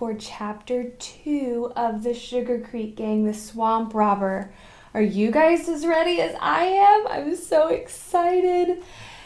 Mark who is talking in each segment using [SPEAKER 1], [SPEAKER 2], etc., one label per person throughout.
[SPEAKER 1] for Chapter 2 of the Sugar Creek Gang, the Swamp Robber. Are you guys as ready as I am? I'm so excited.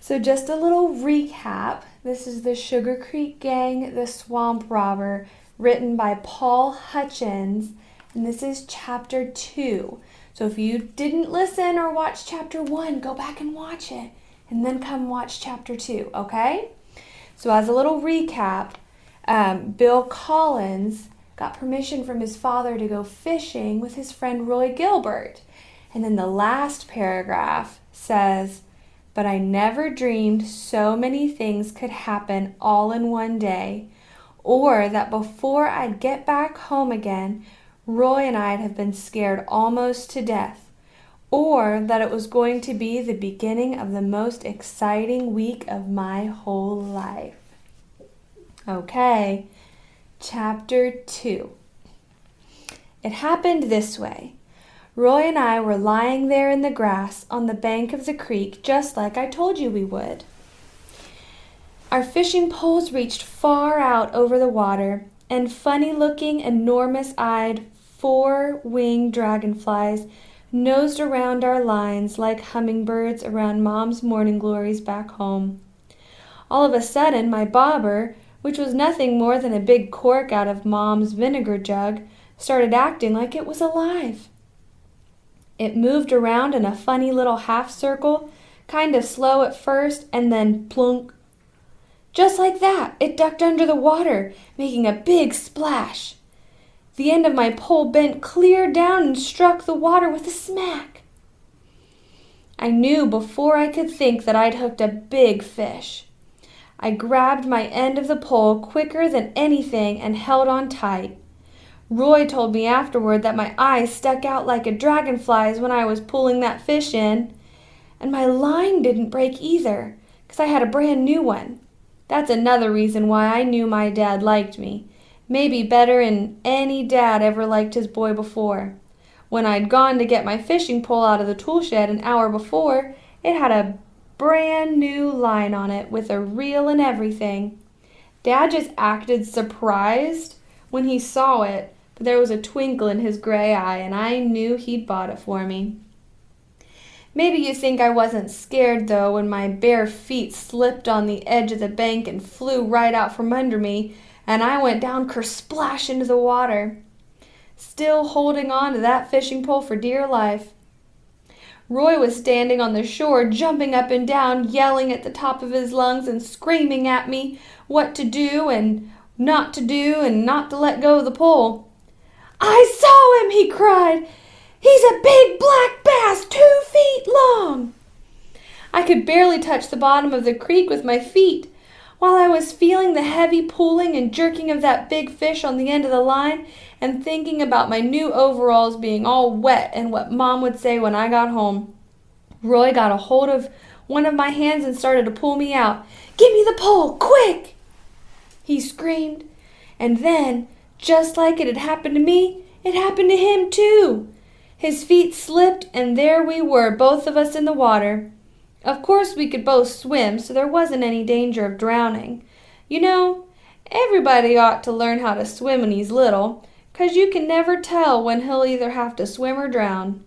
[SPEAKER 1] So just a little recap. This is the Sugar Creek Gang, the Swamp Robber, written by Paul Hutchins, and this is Chapter 2. So if you didn't listen or watch Chapter 1, go back and watch it, and then come watch Chapter 2, okay? So as a little recap, Bill Collins got permission from his father to go fishing with his friend Roy Gilbert. And then the last paragraph says, "But I never dreamed so many things could happen all in one day, or that before I'd get back home again, Roy and I'd have been scared almost to death, or that it was going to be the beginning of the most exciting week of my whole life." Okay, Chapter 2. It happened this way. Roy and I were lying there in the grass on the bank of the creek, just like I told you we would. Our fishing poles reached far out over the water, and funny-looking, enormous-eyed, four-winged dragonflies nosed around our lines like hummingbirds around Mom's morning glories back home. All of a sudden, my bobber, which was nothing more than a big cork out of Mom's vinegar jug, started acting like it was alive. It moved around in a funny little half circle, kind of slow at first, and then plunk. Just like that, it ducked under the water, making a big splash. The end of my pole bent clear down and struck the water with a smack. I knew before I could think that I'd hooked a big fish. I grabbed my end of the pole quicker than anything and held on tight. Roy told me afterward that my eyes stuck out like a dragonfly's when I was pulling that fish in. And my line didn't break either, 'cause I had a brand new one. That's another reason why I knew my dad liked me. Maybe better than any dad ever liked his boy before. When I'd gone to get my fishing pole out of the tool shed an hour before, it had a brand new line on it with a reel and everything. Dad just acted surprised when he saw it, but there was a twinkle in his gray eye, and I knew he'd bought it for me. Maybe you think I wasn't scared, though, when my bare feet slipped on the edge of the bank and flew right out from under me, and I went down kersplash into the water, still holding on to that fishing pole for dear life. Roy was standing on the shore, jumping up and down, yelling at the top of his lungs and screaming at me what to do and not to let go of the pole. "I saw him," he cried. "He's a big black bass, 2 feet long." I could barely touch the bottom of the creek with my feet. While I was feeling the heavy pulling and jerking of that big fish on the end of the line and thinking about my new overalls being all wet and what Mom would say when I got home, Roy got a hold of one of my hands and started to pull me out. "Give me the pole, quick!" he screamed. And then, just like it had happened to me, it happened to him too. His feet slipped, and there we were, both of us in the water. Of course we could both swim, so there wasn't any danger of drowning. You know, everybody ought to learn how to swim when he's little, 'cause you can never tell when he'll either have to swim or drown.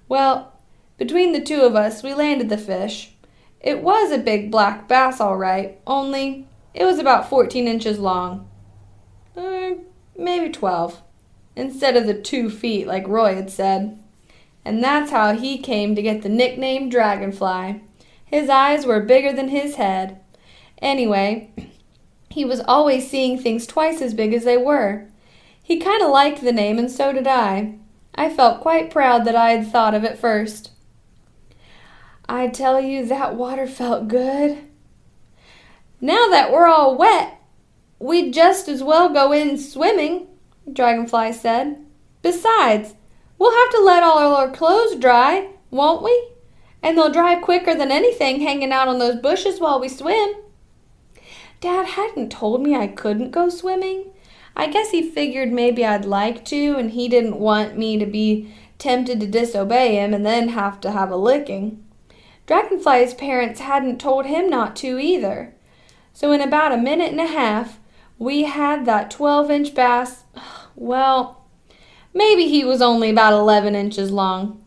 [SPEAKER 1] Well, between the two of us, we landed the fish. It was a big black bass, all right, only it was about 14 inches long. Maybe 12, instead of the 2 feet like Roy had said. And that's how he came to get the nickname Dragonfly. His eyes were bigger than his head. Anyway, he was always seeing things twice as big as they were. He kind of liked the name, and so did I. I felt quite proud that I had thought of it first. I tell you, that water felt good. "Now that we're all wet, we'd just as well go in swimming," Dragonfly said. "Besides, we'll have to let all our clothes dry, won't we? And they'll dry quicker than anything hanging out on those bushes while we swim." Dad hadn't told me I couldn't go swimming. I guess he figured maybe I'd like to, and he didn't want me to be tempted to disobey him and then have to have a licking. Dragonfly's parents hadn't told him not to either. So in about a minute and a half, We had that 12-inch bass. Well, maybe he was only about 11 inches long,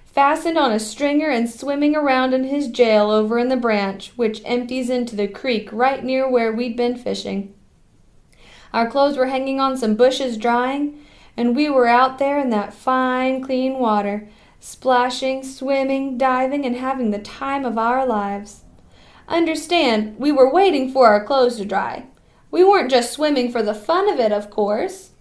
[SPEAKER 1] fastened on a stringer and swimming around in his jail over in the branch, which empties into the creek right near where we'd been fishing. Our clothes were hanging on some bushes drying, and we were out there in that fine, clean water, splashing, swimming, diving, and having the time of our lives. Understand, we were waiting for our clothes to dry. We weren't just swimming for the fun of it, of course.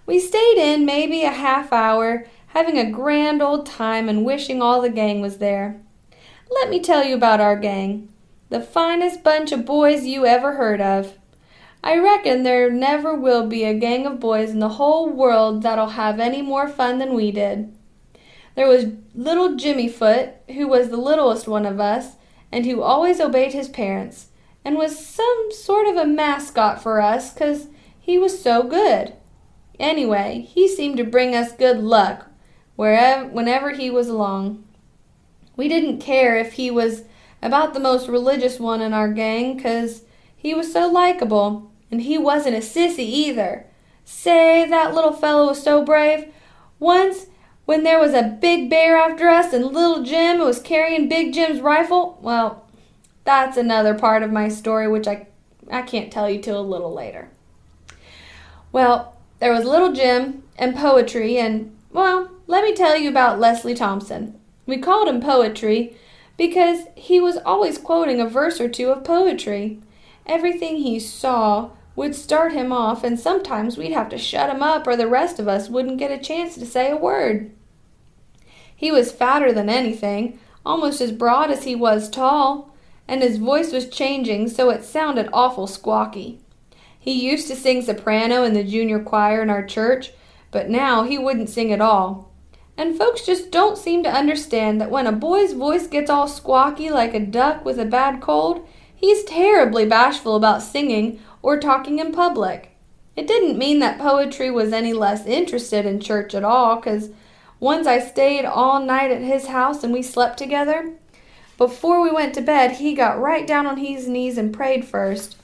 [SPEAKER 1] We stayed in maybe a half hour, having a grand old time and wishing all the gang was there. Let me tell you about our gang. The finest bunch of boys you ever heard of. I reckon there never will be a gang of boys in the whole world that'll have any more fun than we did. There was little Jimmy Foot, who was the littlest one of us, and who always obeyed his parents, and was some sort of a mascot for us 'cause he was so good. Anyway, he seemed to bring us good luck whenever he was along. We didn't care if he was about the most religious one in our gang 'cause he was so likable, and he wasn't a sissy either. Say, that little fellow was so brave. Once, when there was a big bear after us and little Jim was carrying Big Jim's rifle, well, that's another part of my story which I can't tell you till a little later. Well, there was little Jim and poetry and, well, let me tell you about Leslie Thompson. We called him Poetry because he was always quoting a verse or two of poetry. Everything he saw would start him off, and sometimes we'd have to shut him up or the rest of us wouldn't get a chance to say a word. He was fatter than anything, almost as broad as he was tall, and his voice was changing so it sounded awful squawky. He used to sing soprano in the junior choir in our church, but now he wouldn't sing at all. And folks just don't seem to understand that when a boy's voice gets all squawky like a duck with a bad cold, he's terribly bashful about singing or talking in public. It didn't mean that Poetry was any less interested in church at all, 'cause once I stayed all night at his house and we slept together. Before we went to bed, he got right down on his knees and prayed first.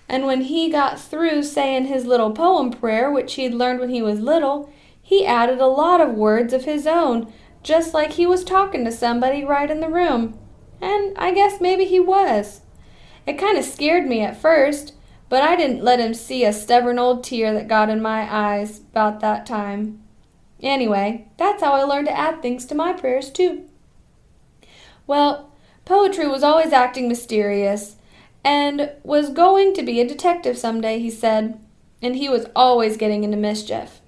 [SPEAKER 1] And when he got through saying his little poem prayer, which he'd learned when he was little, he added a lot of words of his own, just like he was talking to somebody right in the room. And I guess maybe he was. It kind of scared me at first, but I didn't let him see a stubborn old tear that got in my eyes about that time. Anyway, that's how I learned to add things to my prayers, too. Well, Poetry was always acting mysterious, and was going to be a detective someday, he said, and he was always getting into mischief.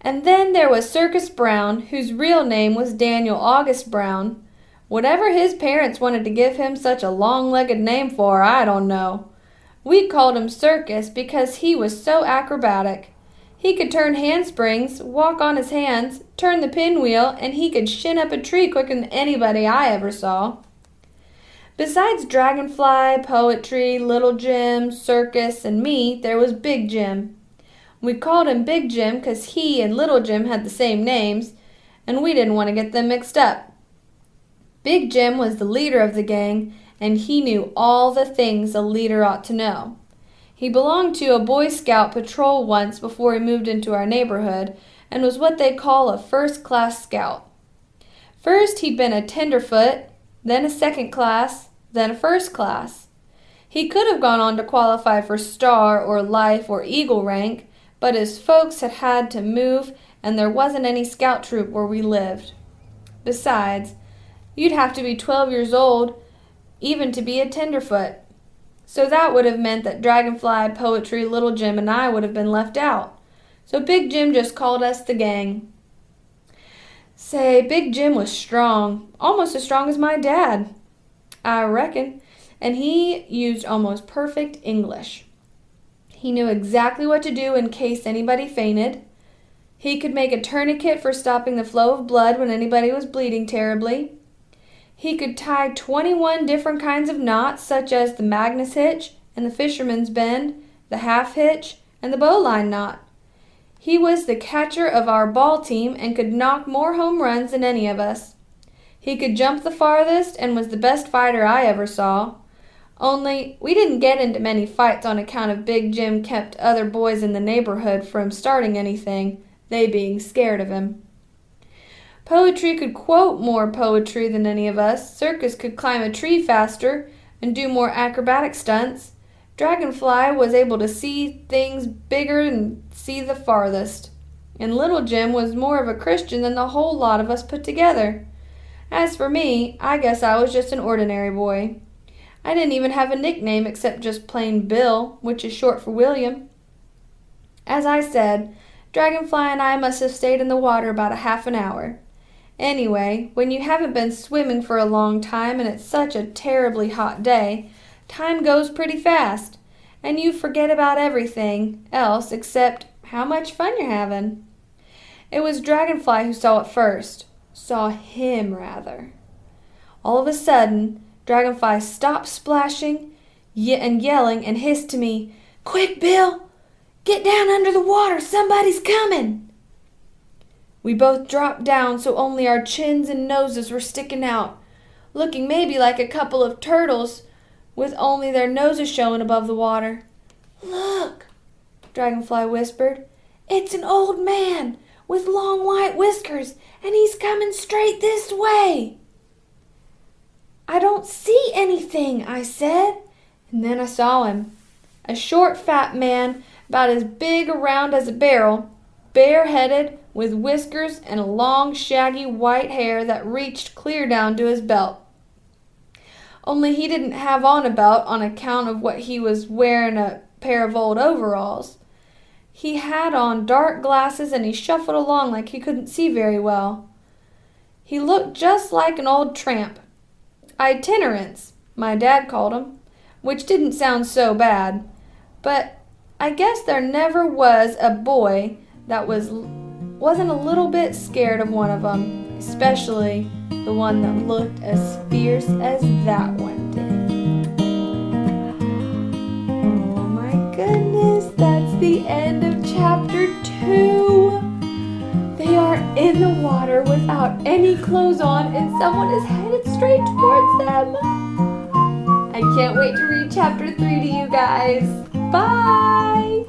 [SPEAKER 1] And then there was Circus Brown, whose real name was Daniel August Brown. Whatever his parents wanted to give him such a long-legged name for, I don't know. We called him Circus because he was so acrobatic. He could turn handsprings, walk on his hands, turn the pinwheel, and he could shin up a tree quicker than anybody I ever saw. Besides Dragonfly, Poetry, Little Jim, Circus, and me, there was Big Jim. We called him Big Jim because he and Little Jim had the same names, and we didn't want to get them mixed up. Big Jim was the leader of the gang, and he knew all the things a leader ought to know. He belonged to a Boy Scout patrol once before he moved into our neighborhood, and was what they call a first-class scout. First, he'd been a tenderfoot, then a second class, then a first class. He could have gone on to qualify for star or life or eagle rank, but his folks had had to move, and there wasn't any scout troop where we lived. Besides, you'd have to be 12 years old even to be a tenderfoot. So that would have meant that Dragonfly, Poetry, Little Jim, and I would have been left out. So Big Jim just called us the gang. Say, Big Jim was strong, almost as strong as my dad, I reckon, and he used almost perfect English. He knew exactly what to do in case anybody fainted. He could make a tourniquet for stopping the flow of blood when anybody was bleeding terribly. He could tie 21 different kinds of knots, such as the Magnus hitch and the fisherman's bend, the half hitch, and the bowline knot. He was the catcher of our ball team and could knock more home runs than any of us. He could jump the farthest and was the best fighter I ever saw. Only we didn't get into many fights on account of Big Jim kept other boys in the neighborhood from starting anything, they being scared of him. Poetry could quote more poetry than any of us. Circus could climb a tree faster and do more acrobatic stunts. Dragonfly was able to see things bigger and see the farthest. And Little Jim was more of a Christian than the whole lot of us put together. As for me, I guess I was just an ordinary boy. I didn't even have a nickname except just plain Bill, which is short for William. As I said, Dragonfly and I must have stayed in the water about a half an hour. Anyway, when you haven't been swimming for a long time and it's such a terribly hot day, time goes pretty fast, and you forget about everything else except how much fun you're having. It was Dragonfly who saw it first. Saw him, rather. All of a sudden, Dragonfly stopped splashing and yelling and hissed to me, "Quick, Bill! Get down under the water! Somebody's coming!" We both dropped down so only our chins and noses were sticking out, looking maybe like a couple of turtles with only their noses showing above the water. "Look," Dragonfly whispered. "It's an old man with long white whiskers, and he's coming straight this way." "I don't see anything," I said, and then I saw him. A short, fat man, about as big around as a barrel, bare-headed, with whiskers and a long, shaggy white hair that reached clear down to his belt. Only he didn't have on a belt on account of what he was wearing a pair of old overalls. He had on dark glasses and he shuffled along like he couldn't see very well. He looked just like an old tramp. Itinerants, my dad called him, which didn't sound so bad, but I guess there never was a boy that wasn't a little bit scared of one of them, especially the one that looked as fierce as that one did. Oh my goodness, that's the end of chapter 2. They are in the water without any clothes on and someone is headed straight towards them. I can't wait to read chapter 3 to you guys. Bye!